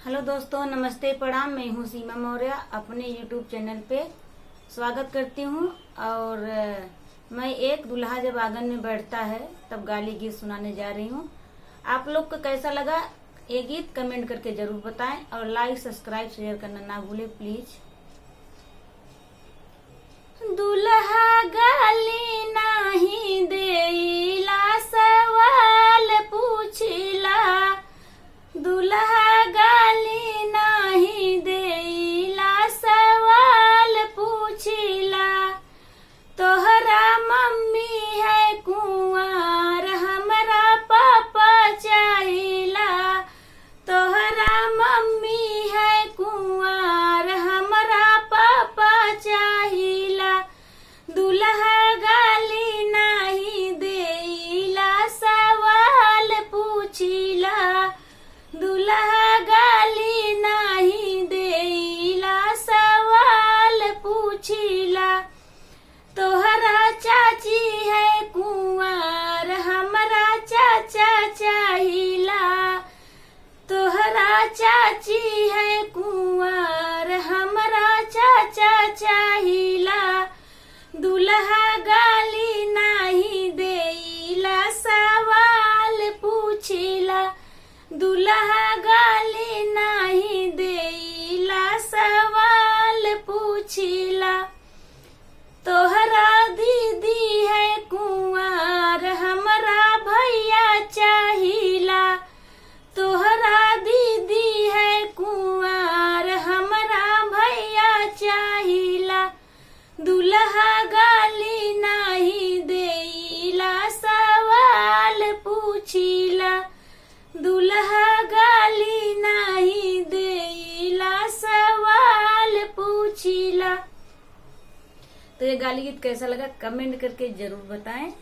Hello दोस्तों, नमस्ते, प्रणाम। मैं हूँ सीमा मौर्य। अपने यूट्यूब चैनल पे स्वागत करती हूँ। और मैं एक दूल्हा जब आंगन में बैठता है तब गाली गीत सुनाने जा रही हूँ। आप लोग को कैसा लगा ये गीत कमेंट करके जरूर बताएं और लाइक सब्सक्राइब शेयर करना ना भूले प्लीज। दूल्हा गाली नाही देला, सवाल पूछिला। दूल्हा गाली नाही देला, सवाल पूछिला। तोहरा मम्मी है कुंवार, हमरा पापा चाहिला। तोहरा मम्मी है कुंवार, हमरा पापा चाहिला। दूल्हा गाली नाही देला, सवाल पूछिला। दूल्हा गाली नाही देला, सवाल पूछिला। तोहरा चाची है कुंवार, हमरा चाचा चाहिला। तोहरा चाची है कुंवार, हमरा चाचा चाहिला। दूल्हा गाली नाही देला, सवाल पूछिला। दूल्हा गाली नाही देला, सवाल पूछिला। तोहरा दीदी है कुंवार, हमरा भैया चाहिला। तोहरा दीदी है कुंवार, हमरा भैया चाहिला। दूल्हा गाली नाही देला, सवाल पूछिला। दूल्हा गाली नाही देला, सवाल पूछिला। तो ये गाली गीत कैसा लगा कमेंट करके जरूर बताएं।